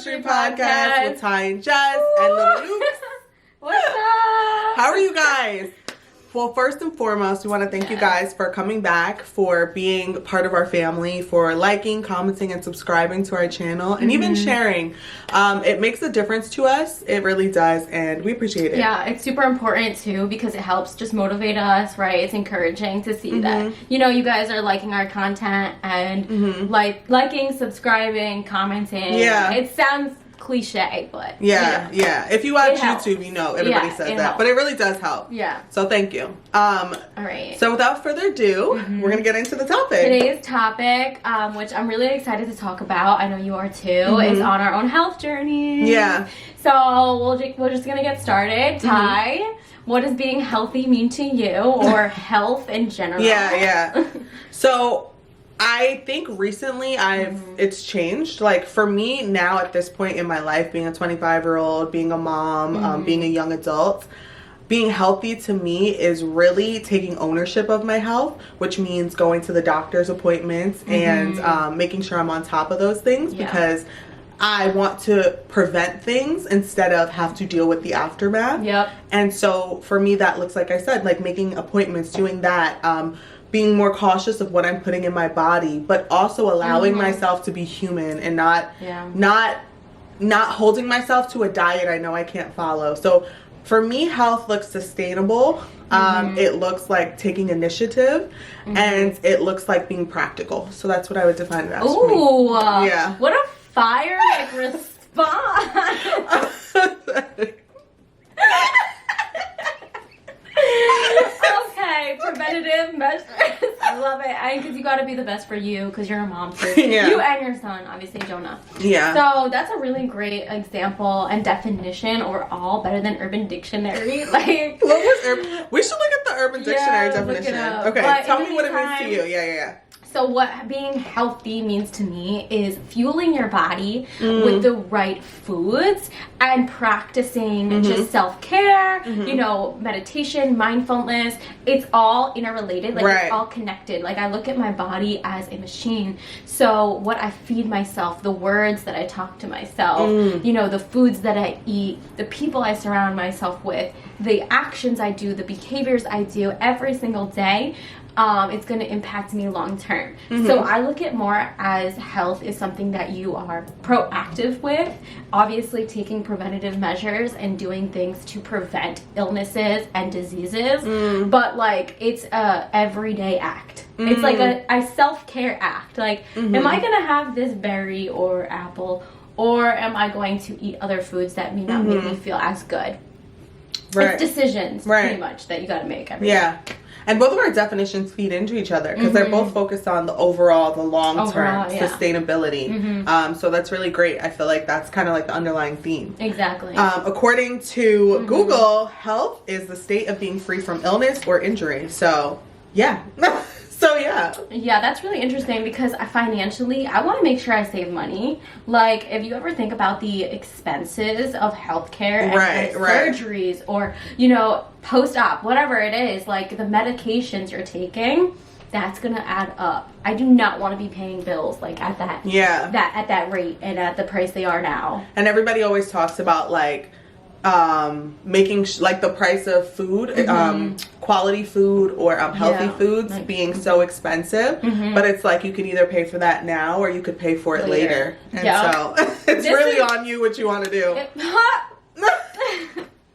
Chemistry Podcast with Ty and Jess and Little Luke. What's up? How are you guys? Well, first and foremost, we want to thank you guys for coming back, for being part of our family, for liking, commenting, and subscribing to our channel, and even sharing. It makes a difference to us. It really does, and we appreciate it. Yeah, it's super important too because it helps just motivate us, right? It's encouraging to see that, you know, you guys are liking our content and liking, subscribing, commenting. Yeah. It sounds cliche, but yeah. If you watch helps. YouTube, you know everybody says that, helps. but it really does help. Yeah. So thank you. All right. So without further ado, we're gonna get into the topic. Today's topic, which I'm really excited to talk about, I know you are too, is on our own health journey. Yeah. So we're just gonna get started. Ty, what does being healthy mean to you, or health in general? Yeah. So I think recently it's changed. Like for me now at this point in my life, being a 25-year-old, being a mom, being a young adult, being healthy to me is really taking ownership of my health, which means going to the doctor's appointments and making sure I'm on top of those things because I want to prevent things instead of have to deal with the aftermath. Yep. And so for me, that looks, like I said, like making appointments, doing that, being more cautious of what I'm putting in my body, but also allowing myself to be human and not holding myself to a diet I know I can't follow. So for me, health looks sustainable. It looks like taking initiative, and it looks like being practical. So that's what I would define it as. Ooh, for me. Yeah. What a fire response. Okay, preventative measures. I love it. Because you got to be the best for you, because you're a mom too. You and your son, obviously Jonah. Yeah. So that's a really great example and definition overall, better than Urban Dictionary. Like, what was Urban? We should look at the Urban Dictionary definition. Look it up. Okay, But tell me what it means to you. Yeah. So what being healthy means to me is fueling your body with the right foods and practicing just self-care, you know, meditation, mindfulness. It's all interrelated, like it's all connected. Like I look at my body as a machine. So what I feed myself, the words that I talk to myself, you know, the foods that I eat, the people I surround myself with, the actions I do, the behaviors I do every single day, it's going to impact me long term. So I look at more as health is something that you are proactive with, obviously taking preventative measures and doing things to prevent illnesses and diseases, but like it's a everyday act. It's like a self-care act. Like, am I going to have this berry or apple, or am I going to eat other foods that may not make me feel as good? It's decisions pretty much that you got to make every day. And both of our definitions feed into each other because they're both focused on the long-term sustainability. So that's really great. I feel like that's kind of like the underlying theme. Exactly. According to Google, health is the state of being free from illness or injury. So, yeah. Yeah, that's really interesting because financially, I want to make sure I save money. Like, if you ever think about the expenses of healthcare and surgeries or, you know, post-op, whatever it is, like the medications you're taking, that's going to add up. I do not want to be paying bills like at that at that rate and at the price they are now. And everybody always talks about like making like the price of food, quality food or healthy foods like, being so expensive, but it's like you could either pay for that now or you could pay for it later. And so it's really on you what you want to do.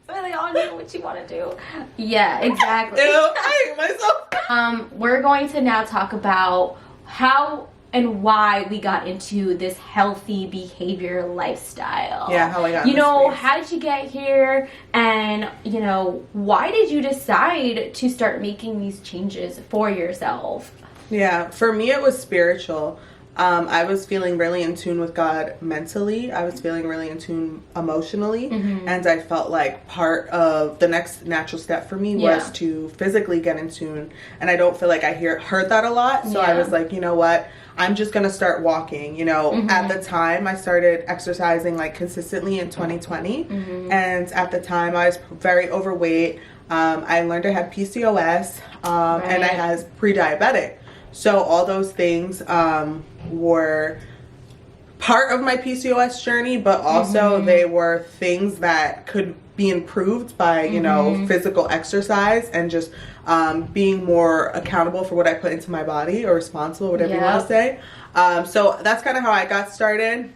Really on you what you want to do. Yeah, exactly. I hate myself. We're going to now talk about how and why we got into this healthy behavior lifestyle. Yeah, how I got you know, how did you get here? And, you know, why did you decide to start making these changes for yourself? Yeah, for me it was spiritual. I was feeling really in tune with God mentally. I was feeling really in tune emotionally. And I felt like part of the next natural step for me was to physically get in tune. And I don't feel like I heard that a lot. So I was like, you know what? I'm just going to start walking. You know, at the time I started exercising like consistently in 2020. And at the time I was very overweight. I learned I had PCOS and I was pre-diabetic. So all those things were part of my PCOS journey, but also they were things that could be improved by, you know, physical exercise and just being more accountable for what I put into my body, or responsible, whatever you want to say. So that's kind of how I got started.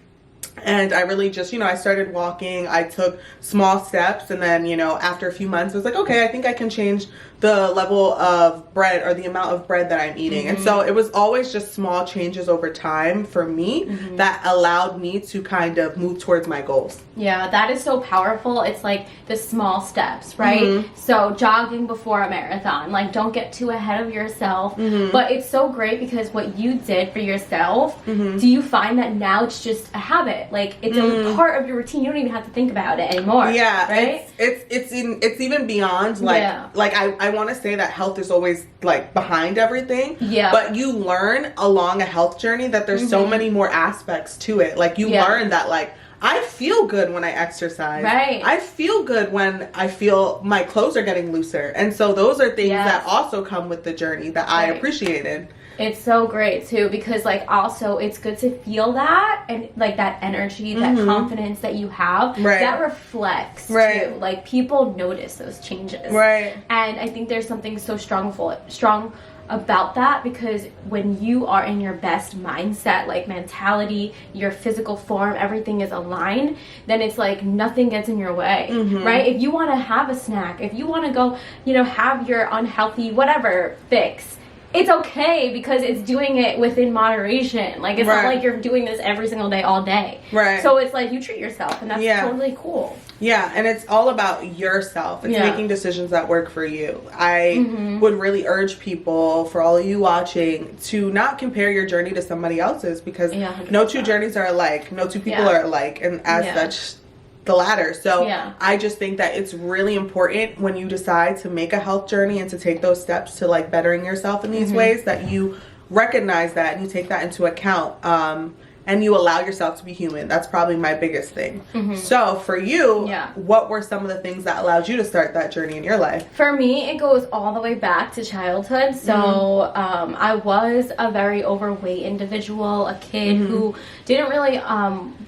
And I really just, you know, I started walking. I took small steps, and then, you know, after a few months I was like, okay, I think I can change the level of bread, or the amount of bread that I'm eating. And so it was always just small changes over time for me that allowed me to kind of move towards my goals. Yeah, that is so powerful. It's like the small steps, right? So jogging before a marathon, like, don't get too ahead of yourself. But it's so great because what you did for yourself, do you find that now it's just a habit? Like, it's a part of your routine. You don't even have to think about it anymore. Yeah, right? It's even beyond, like I want to say that health is always like behind everything. Yeah. But you learn along a health journey that there's so many more aspects to it. Like, you learn that, like, I feel good when I exercise. Right. I feel good when I feel my clothes are getting looser. And so those are things that also come with the journey that I appreciated. It's so great too, because like, also it's good to feel that, and like that energy, that confidence that you have, that reflects too. Like, people notice those changes. Right. And I think there's something so strong about that, because when you are in your best mindset, like mentality, your physical form, everything is aligned, then it's like nothing gets in your way, right? If you want to have a snack, if you want to go, you know, have your unhealthy whatever fix, it's okay, because it's doing it within moderation. Like, it's not like you're doing this every single day, all day. Right. So it's like, you treat yourself, and that's totally cool. Yeah, and it's all about yourself. It's making decisions that work for you. I would really urge people, for all of you watching, to not compare your journey to somebody else's, because no two journeys are alike. No two people are alike. And as such, the latter. So I just think that it's really important, when you decide to make a health journey and to take those steps to like bettering yourself in these ways, that you recognize that and you take that into account, and you allow yourself to be human. That's probably my biggest thing. So for you, what were some of the things that allowed you to start that journey in your life? For me, it goes all the way back to childhood. So I was a very overweight individual, a kid who didn't really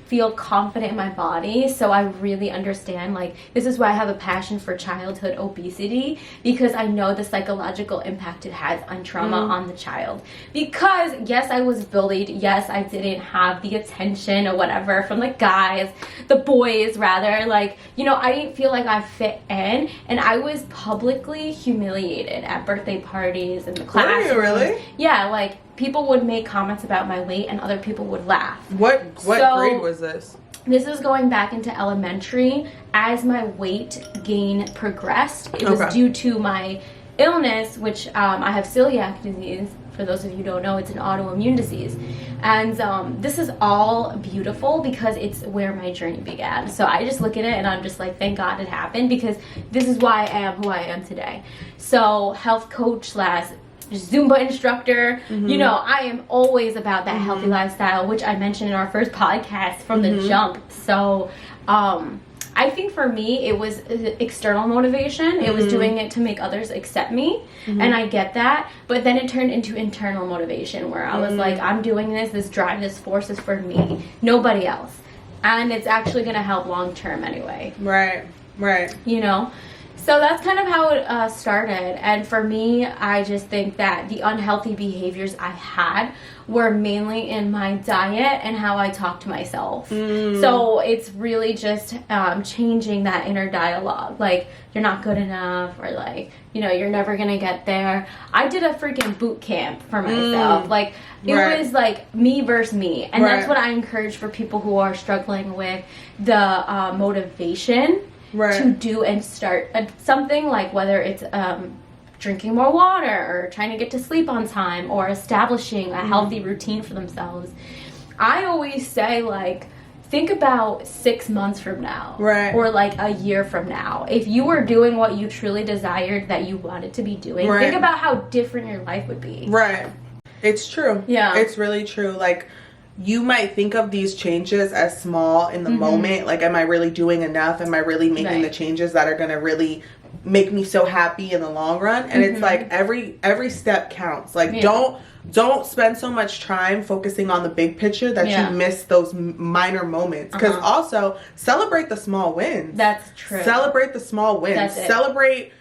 feel confident in my body. So I really understand, like, this is why I have a passion for childhood obesity, because I know the psychological impact it has on trauma on the child. Because yes, I was bullied. Yes, I didn't have the attention or whatever from the guys, the boys rather. Like, you know, I didn't feel like I fit in, and I was publicly humiliated at birthday parties and the class. Were you really? Yeah, like, people would make comments about my weight and other people would laugh. What grade was this? This is going back into elementary. As my weight gain progressed, it was due to my illness, which I have celiac disease. For those of you who don't know, it's an autoimmune disease. And this is all beautiful because it's where my journey began. So I just look at it and I'm just like, thank God it happened, because this is why I am who I am today. So health coach / Zumba instructor, you know, I am always about that healthy lifestyle, which I mentioned in our first podcast from the jump. So I think for me, it was external motivation. It was doing it to make others accept me, and I get that. But then it turned into internal motivation, where I was like, I'm doing this drive, this force is for me, nobody else. And it's actually going to help long term anyway. Right. You know? So that's kind of how it started. And for me, I just think that the unhealthy behaviors I had were mainly in my diet and how I talk to myself. So it's really just changing that inner dialogue. Like, you're not good enough, or like, you know, you're never gonna get there. I did a freaking boot camp for myself. Like, it was like me versus me. And that's what I encourage for people who are struggling with the motivation to do and start something, like whether it's drinking more water, or trying to get to sleep on time, or establishing a healthy routine for themselves. I always say, like, think about 6 months from now, or like a year from now. If you were doing what you truly desired that you wanted to be doing, think about how different your life would be. It's true. Yeah, it's really true. Like, you might think of these changes as small in the moment. Like, am I really doing enough? Am I really making the changes that are going to really make me so happy in the long run. And it's like every step counts. Like don't spend so much time focusing on the big picture that you miss those minor moments. Because also celebrate the small wins. That's true. Celebrate the small wins. Celebrate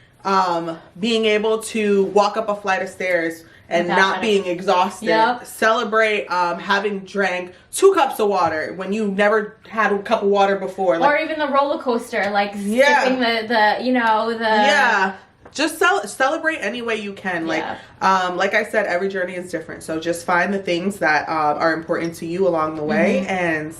being able to walk up a flight of stairs and not being exhausted. Celebrate having drank 2 cups of water when you never had a cup of water before. Like, or even the roller coaster, like skipping the just celebrate any way you can. Like I said, every journey is different. So just find the things that are important to you along the way, and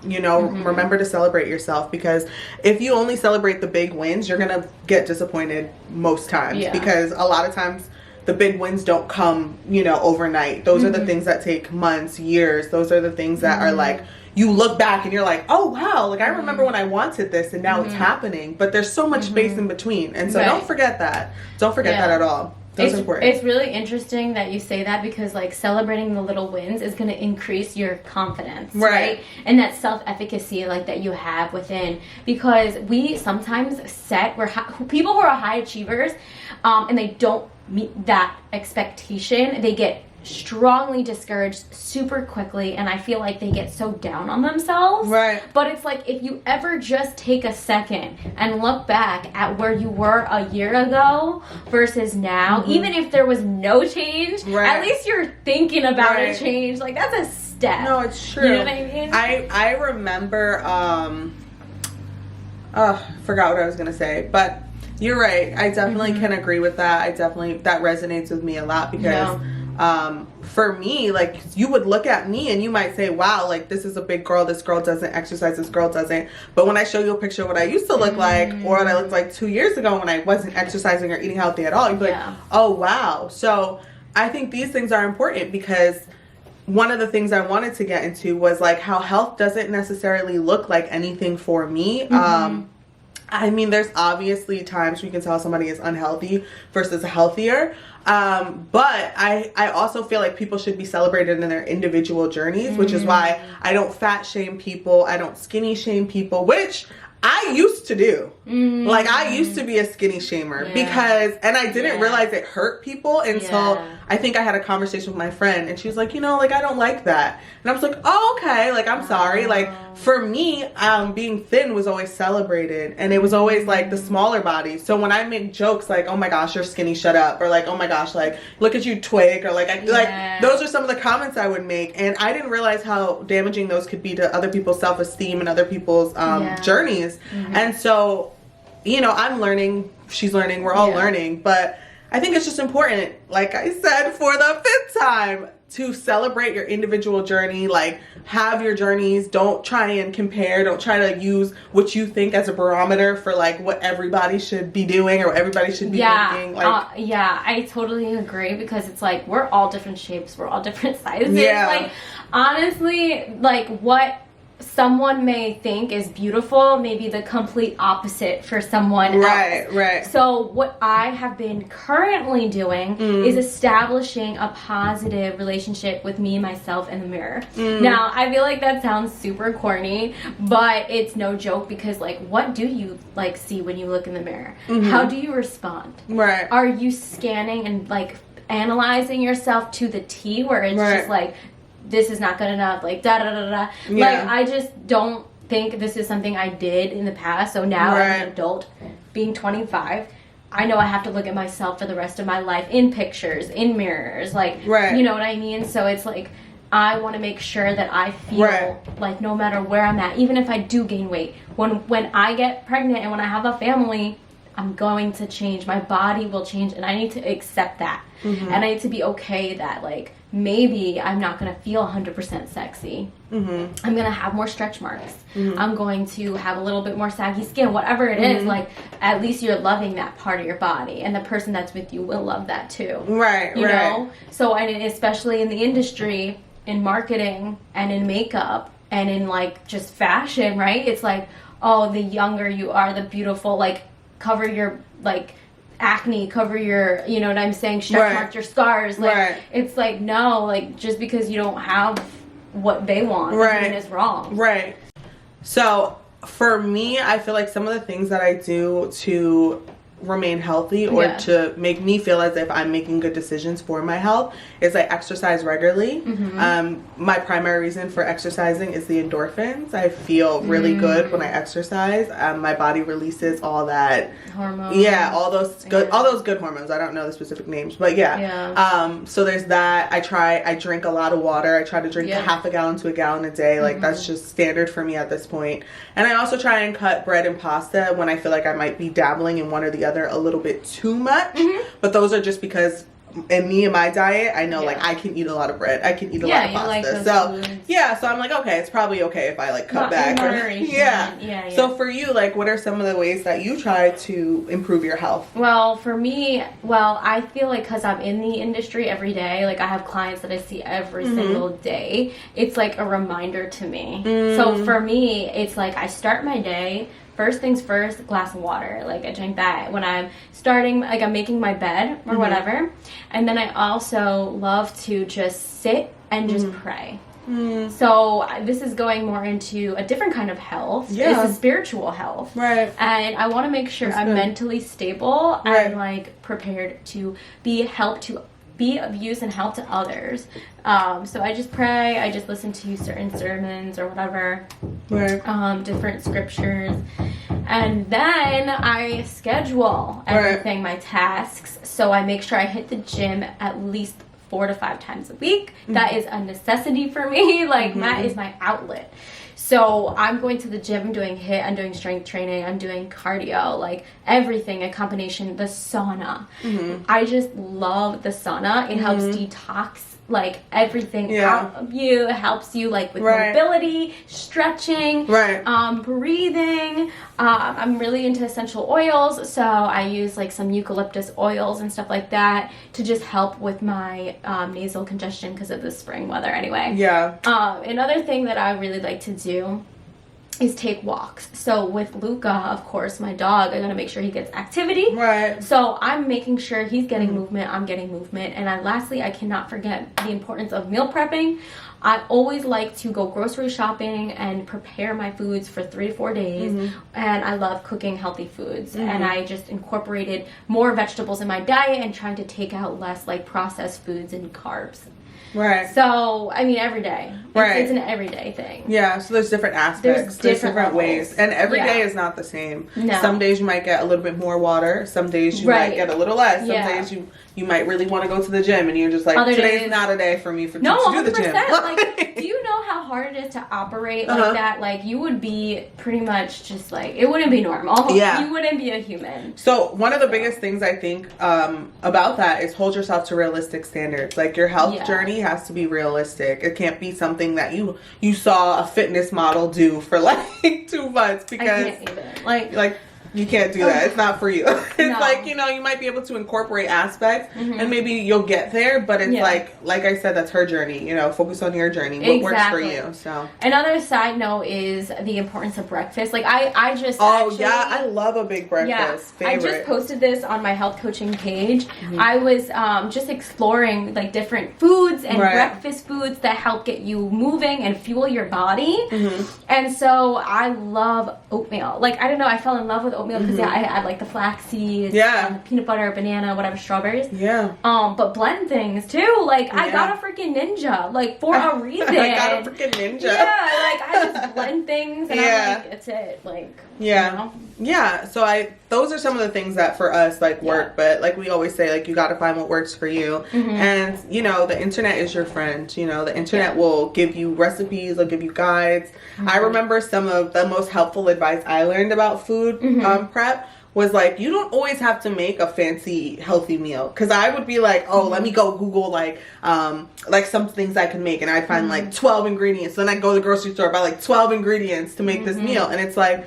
remember to celebrate yourself, because if you only celebrate the big wins, you're gonna get disappointed most times, because a lot of times the big wins don't come, overnight. Those are the things that take months, years. Those are the things that are like, you look back and you're like, oh wow, like I remember when I wanted this and now it's happening. But there's so much space in between. And so don't forget that. Don't forget that at all. That's important. It's really interesting that you say that, because like celebrating the little wins is going to increase your confidence, right? And that self-efficacy like that you have within, because we sometimes people who are high achievers and they don't meet that expectation, they get strongly discouraged super quickly, and I feel like they get so down on themselves. But it's like, if you ever just take a second and look back at where you were a year ago versus now, even if there was no change, at least you're thinking about a change. Like, that's a step. No, it's true. You know what I mean? I remember forgot what I was gonna say, but you're right. I definitely can agree with that. That resonates with me a lot, because for me, like, you would look at me and you might say, wow, like, this is a big girl, this girl doesn't exercise, this girl doesn't. But when I show you a picture of what I used to look like, or what I looked like 2 years ago when I wasn't exercising or eating healthy at all, you'd be like, oh wow. So I think these things are important, because one of the things I wanted to get into was like how health doesn't necessarily look like anything for me. I mean, there's obviously times where you can tell somebody is unhealthy versus healthier. But I also feel like people should be celebrated in their individual journeys, which is why I don't fat shame people. I don't skinny shame people, which I used to do. Like, I used to be a skinny shamer and I didn't realize it hurt people until I think I had a conversation with my friend, and she was like, like, I don't like that. And I was like, oh, okay. Like, I'm sorry. Like, for me, being thin was always celebrated, and it was always like the smaller body. So when I make jokes like, oh my gosh, you're skinny, shut up, or like, oh my gosh, like, look at you, twig, or like, like, those are some of the comments I would make, and I didn't realize how damaging those could be to other people's self-esteem and other people's journeys. And so, I'm learning, she's learning, we're all learning, but I think it's just important, like I said for the 5th time, to celebrate your individual journey. Like, have your journeys. Don't try and compare. Don't try to use what you think as a barometer for like what everybody should be doing or what everybody should be thinking. Like, I totally agree, because it's like, we're all different shapes, we're all different sizes. Like, honestly, like, what someone may think is beautiful may be the complete opposite for someone else. So what I have been currently doing is establishing a positive relationship with me, myself, and the mirror. Now, I feel like that sounds super corny, but it's no joke, because like, what do you like see when you look in the mirror? How do you respond? Are you scanning and like analyzing yourself to the T, where it's just like, this is not good enough, like da da da da. Like, I just don't think this is something I did in the past. So now as an adult, being 25, I know I have to look at myself for the rest of my life in pictures, in mirrors, like, you know what I mean? So it's like, I want to make sure that I feel like no matter where I'm at, even if I do gain weight, when I get pregnant and when I have a family, I'm going to change. My body will change, and I need to accept that. And I need to be okay that, like, maybe I'm not going to feel 100% sexy. I'm going to have more stretch marks. I'm going to have a little bit more saggy skin, whatever it is. Like, at least you're loving that part of your body, and the person that's with you will love that too. You know? So, and especially in the industry, in marketing and in makeup and in like just fashion, right? It's like, oh, the younger you are, the beautiful, like, cover your like acne, cover your, you know what I'm saying, stretch marks, your scars. Like, it's like, no, like, just because you don't have what they want doesn't mean it's wrong. So for me, I feel like some of the things that I do to remain healthy or to make me feel as if I'm making good decisions for my health is I exercise regularly. My primary reason for exercising is the endorphins. I feel really good when I exercise. My body releases all that hormones. Yeah, all those good hormones. I don't know the specific names, but so there's that. I drink a lot of water. I try to drink a half a gallon to a gallon a day. Like that's just standard for me at this point. And I also try and cut bread and pasta when I feel like I might be dabbling in one or the other a little bit too much. But those are just because in me and my diet, I know like I can eat a lot of bread, I can eat a lot of pasta, like so foods. So I'm like, okay, it's probably okay if I like cut back so for you, like what are some of the ways that you try to improve your health? Well, for me, I feel like because I'm in the industry every day, like I have clients that I see every single day, it's like a reminder to me. So for me, it's like I start my day, first things first, a glass of water. Like I drink that when I'm starting, like I'm making my bed or whatever. And then I also love to just sit and just pray. So this is going more into a different kind of health. It's a spiritual health. And I want to make sure I'm mentally stable and like prepared to be of use and help to others. So I just pray, I just listen to certain sermons or whatever, different scriptures, and then I schedule everything, my tasks, so I make sure I hit the gym at least 4 to 5 times a week. That is a necessity for me. Like that is my outlet. So I'm going to the gym, I'm doing HIIT, I'm doing strength training, I'm doing cardio, like everything, a combination, the sauna. I just love the sauna. It helps detox like everything out of you. It helps you like with mobility, stretching, breathing. I'm really into essential oils, so I use like some eucalyptus oils and stuff like that to just help with my nasal congestion because of the spring weather anyway. Another thing that I really like to do is take walks. So with Luca, of course, my dog, I'm gonna make sure he gets activity. So I'm making sure he's getting movement, I'm getting movement. And lastly, I cannot forget the importance of meal prepping. I always like to go grocery shopping and prepare my foods for 3 to 4 days. And I love cooking healthy foods. And I just incorporated more vegetables in my diet and trying to take out less like processed foods and carbs. So, I mean, every day. It's an everyday thing. So there's different aspects. There's different ways. And every day is not the same. Some days you might get a little bit more water. Some days you might get a little less. Some days you might really want to go to the gym and you're just like, today's not a day for me to do the gym. Like, do you know how hard it is to operate like that? Like, you would be pretty much just like, it wouldn't be normal. You wouldn't be a human. So one of the biggest things I think about that is hold yourself to realistic standards. Like your health journey has to be realistic. It can't be something that you saw a fitness model do for like 2 months because I can't even. Like you can't do that. It's not for you. It's like, you know, you might be able to incorporate aspects and maybe you'll get there, but it's like I said, that's her journey. You know, focus on your journey. What works for you. So another side note is the importance of breakfast. Like I just I love a big breakfast. Favorite. I just posted this on my health coaching page. I was just exploring like different foods and breakfast foods that help get you moving and fuel your body. And so I love oatmeal. Like, I don't know, I fell in love with oatmeal because I add like the flax seeds, peanut butter, banana, whatever, strawberries. But blend things too. Like I got a freaking ninja, like for a reason. I got a freaking ninja. Like I just blend things and I'm like, it's it. Like you know? So those are some of the things that for us like work, but like we always say, like you got to find what works for you. And you know, the internet is your friend. You know, the internet will give you recipes, it'll give you guides. I remember some of the most helpful advice I learned about food prep was like, you don't always have to make a fancy healthy meal. Because I would be like, let me go Google like some things I can make, and I'd find like 12 ingredients. Then I'd go to the grocery store, buy like 12 ingredients to make this meal, and it's like,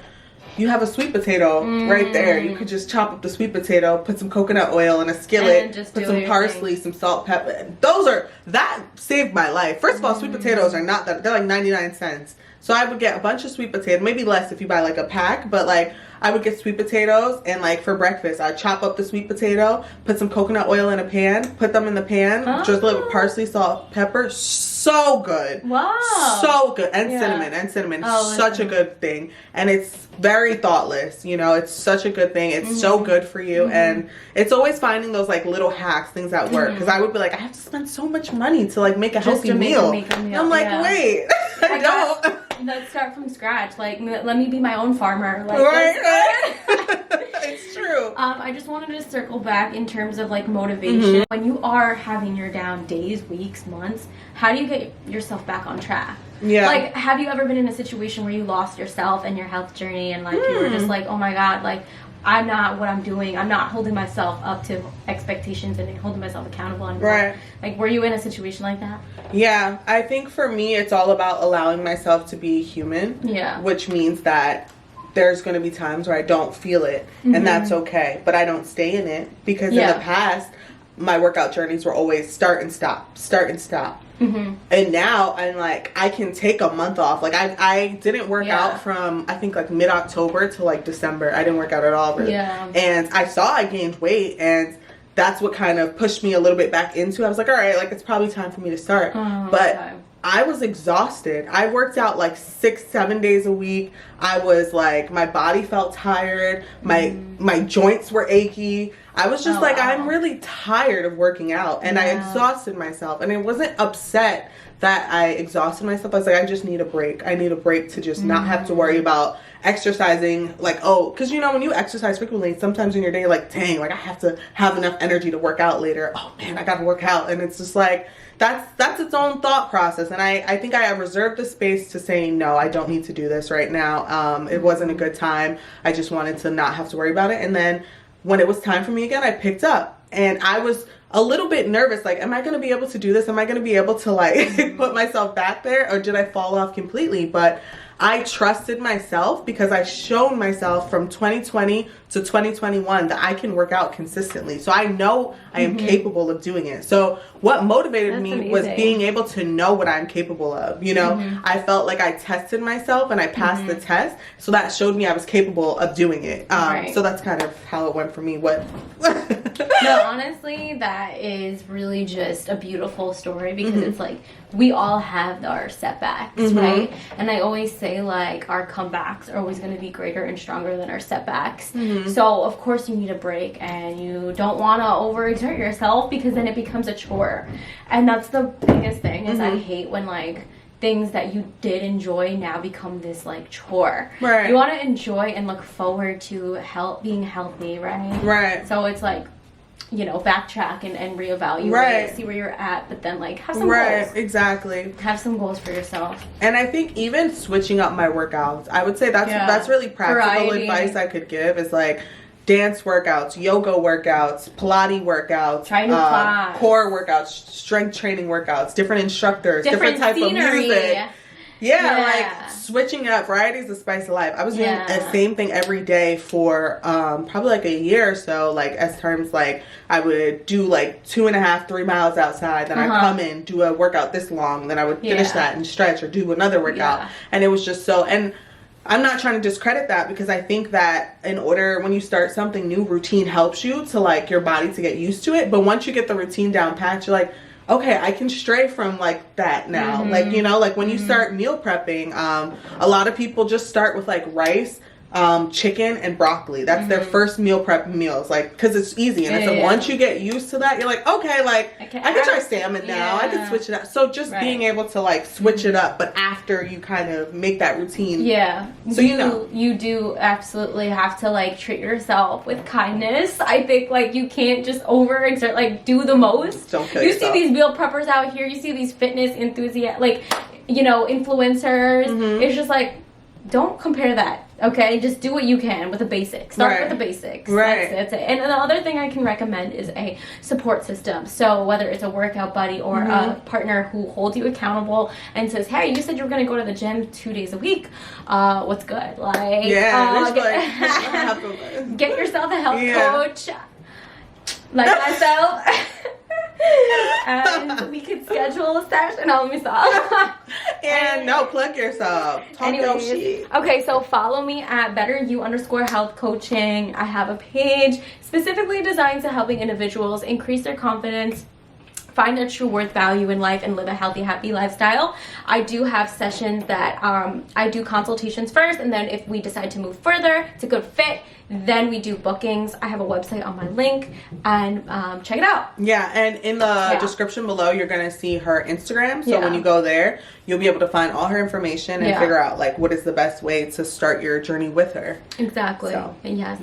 you have a sweet potato right there. You could just chop up the sweet potato, put some coconut oil in a skillet, put some parsley, some salt, pepper. That saved my life. First of all, sweet potatoes are not that, they're like 99 cents. So I would get a bunch of sweet potato, maybe less if you buy like a pack, but like I would get sweet potatoes, and like for breakfast, I'd chop up the sweet potato, put some coconut oil in a pan, put them in the pan, just a little parsley, salt, pepper. So good. Wow. So good. And cinnamon. Oh, such a good thing. And it's very thoughtless, you know, it's such a good thing. It's so good for you. And it's always finding those like little hacks, things that work. Because I would be like, I have to spend so much money to like make a healthy meal. And I'm like, wait, I don't. Let's start from scratch. Like, let me be my own farmer. Like, right. It's true. I just wanted to circle back in terms of like motivation. When you are having your down days, weeks, months, how do you get yourself back on track? Yeah. Like, have you ever been in a situation where you lost yourself and your health journey, and like you were just like, oh my god, like I'm not what I'm doing. I'm not holding myself up to expectations and holding myself accountable anymore. Right. Like, were you in a situation like that? Yeah, I think for me, it's all about allowing myself to be human. Yeah. Which means that there's going to be times where I don't feel it, and that's okay. But I don't stay in it, because in the past, my workout journeys were always start and stop, start and stop. And now I'm like, I can take a month off. Like I didn't work out from, I think like mid-October to like December. I didn't work out at all. Really. Yeah. And I saw I gained weight, and that's what kind of pushed me a little bit back into it. I was like, all right, like it's probably time for me to start. But I was exhausted. I worked out like 6-7 days a week. I was like, my body felt tired. My joints were achy. I was just I'm really tired of working out, and I exhausted myself. And I wasn't upset that I exhausted myself. I was like, I just need a break. I need a break to just not have to worry about exercising. Like, because you know, when you exercise frequently, sometimes in your day, like, dang, like I have to have enough energy to work out later. Oh man, I gotta work out. And it's just like, that's its own thought process. And I think I reserved the space to say, no, I don't need to do this right now. It wasn't a good time. I just wanted to not have to worry about it. And then when it was time for me again, I picked up, and I was a little bit nervous. Like, am I going to be able to do this? Am I going to be able to like put myself back there, or did I fall off completely? But I trusted myself, because I shown myself from 2020 to 2021 that I can work out consistently. So I know I am capable of doing it. So what motivated me was being able to know what I'm capable of. You know, I felt like I tested myself and I passed the test. So that showed me I was capable of doing it. So that's kind of how it went for me. No, honestly, that is really just a beautiful story, because it's like, we all have our setbacks, right? And I always say, like, our comebacks are always going to be greater and stronger than our setbacks. So of course you need a break, and you don't want to overexert yourself, because then it becomes a chore. And that's the biggest thing, is I hate when like things that you did enjoy now become this like chore. Right. You want to enjoy and look forward to being healthy, right? Right. So it's like, you know, backtrack and reevaluate, see where you're at, but then like have some goals. Exactly. Have some goals for yourself. And I think even switching up my workouts, I would say that's really practical advice I could give, is like dance workouts, yoga workouts, Pilates workouts, try new class, core workouts, strength training workouts, different instructors, different type scenery. Of music. Yeah, like switching up. Variety is the spice of life. I was doing the same thing every day for probably like a year or so. Like, as terms, like I would do like 2.5-3 miles outside, then I'd come in, do a workout this long, then I would finish that and stretch or do another workout. And it was just so, and I'm not trying to discredit that, because I think that when you start something new, routine helps you to like your body to get used to it. But once you get the routine down pat, you're like, okay, I can stray from like that now. Like, you know, like when you start meal prepping, a lot of people just start with like rice, chicken, and broccoli. That's their first meal prep meals, like, because it's easy. And so once you get used to that, you're like, okay, like I can try salmon now. I can switch it up. So just being able to like switch it up, but after you kind of make that routine. Yeah. So you do absolutely have to like treat yourself with kindness. I think like you can't just overexert, like do the most. Don't kill yourself. You see these meal preppers out here, you see these fitness enthusiasts, like, you know, influencers. It's just like, don't compare that, okay? Just do what you can with the basics. Start with the basics. That's it. And the other thing I can recommend is a support system. So whether it's a workout buddy or a partner who holds you accountable and says, hey, you said you were going to go to the gym 2 days a week. What's good? Like, get yourself a health coach like myself. And we could schedule a session. No, let me stop. And no, plug yourself. Talk your shit. Okay, so follow me at betteryou_health coaching. I have a page specifically designed to helping individuals increase their confidence, find their true worth, value in life, and live a healthy, happy lifestyle. I do have sessions that I do consultations first, and then if we decide to move further, it's a good fit, then we do bookings. I have a website on my link, and check it out. Yeah, and in the description below, you're going to see her Instagram. So when you go there, you'll be able to find all her information and figure out like what is the best way to start your journey with her. Exactly. So, yes.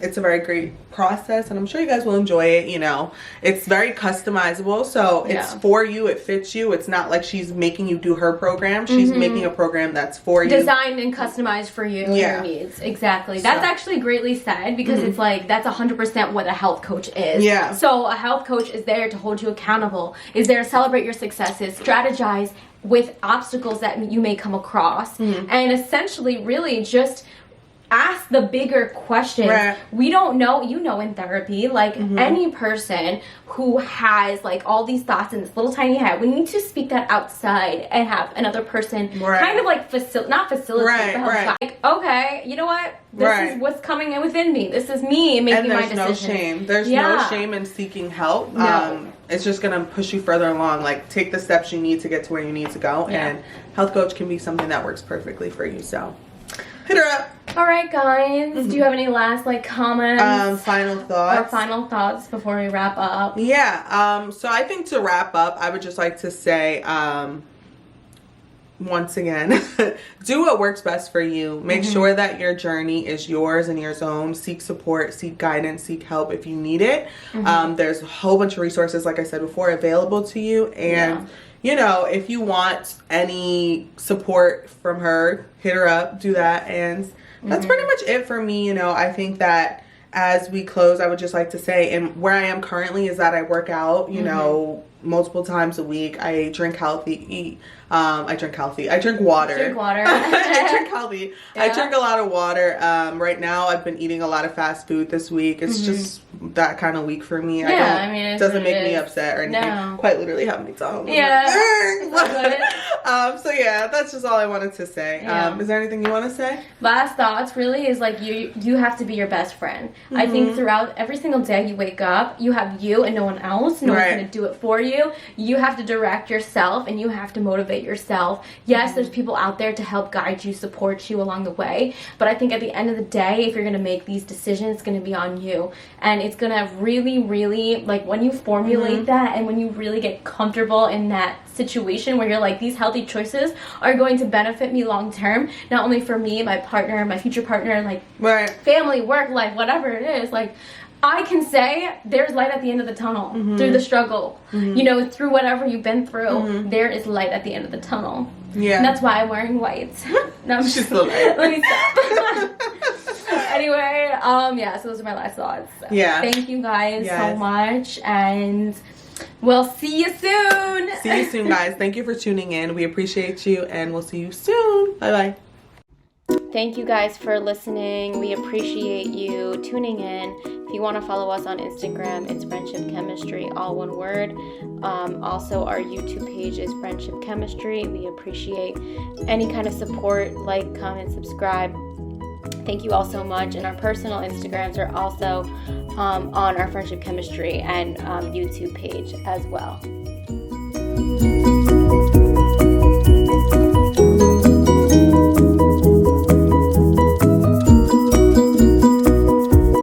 It's a very great process, and I'm sure you guys will enjoy it. You know, it's very customizable, so it's for you. It fits you. It's not like she's making you do her program. She's making a program that's for you, designed and customized for you and your needs. Exactly. That's actually greatly said, because it's like that's 100% what a health coach is. Yeah. So a health coach is there to hold you accountable. Is there to celebrate your successes, strategize with obstacles that you may come across, and essentially really just ask the bigger questions. Right. We don't know, you know, in therapy, like any person who has like all these thoughts in this little tiny head, we need to speak that outside and have another person kind of like not facilitate, but like, okay, you know what? This is what's coming in within me. This is me making my decisions. And there's no shame. There's no shame in seeking help. No. It's just going to push you further along. Like, take the steps you need to get to where you need to go. Yeah. And health coach can be something that works perfectly for you. So hit her up. All right, guys. Do you have any last like comments? Final thoughts. Or final thoughts before we wrap up? Yeah. So I think to wrap up, I would just like to say, once again, do what works best for you. Make sure that your journey is yours and yours own. Seek support, seek guidance, seek help if you need it. There's a whole bunch of resources, like I said before, available to you. And you know, if you want any support from her, hit her up, do that. And that's pretty much it for me. You know, I think that as we close, I would just like to say, and where I am currently is that I work out, you know, multiple times a week. I drink healthy. I drink water. Drink water. I drink healthy. Yeah. I drink a lot of water. Right now, I've been eating a lot of fast food this week. It's just that kind of week for me. Yeah, I mean, it doesn't make me upset or anything. No. Quite literally have me tongue. Yeah. So yeah, that's just all I wanted to say. Is there anything you want to say? Last thoughts really is like you have to be your best friend. I think throughout every single day you wake up, you have you and no one else. No one's going to do it for you. You have to direct yourself and you have to motivate yourself. Yes, there's people out there to help guide you, support you along the way, but I think at the end of the day, if you're going to make these decisions, it's going to be on you. And it's going to really, like, when you formulate that and when you really get comfortable in that situation where you're like, these healthy choices are going to benefit me long term, not only for me, my partner, my future partner, like family, work, life, whatever it is, like, I can say there's light at the end of the tunnel through the struggle. You know, through whatever you've been through, there is light at the end of the tunnel. Yeah. And that's why I'm wearing white. No, I'm just let me stop. Anyway, so those are my last thoughts. Yeah. Thank you guys so much, and we'll see you soon. See you soon, guys. Thank you for tuning in. We appreciate you, and we'll see you soon. Bye-bye. Thank you guys for listening. We appreciate you tuning in. If you want to follow us on Instagram, it's Friendship Chemistry, all one word. Also, our YouTube page is Friendship Chemistry. We appreciate any kind of support, like, comment, subscribe. Thank you all so much. And our personal Instagrams are also on our Friendship Chemistry and YouTube page as well.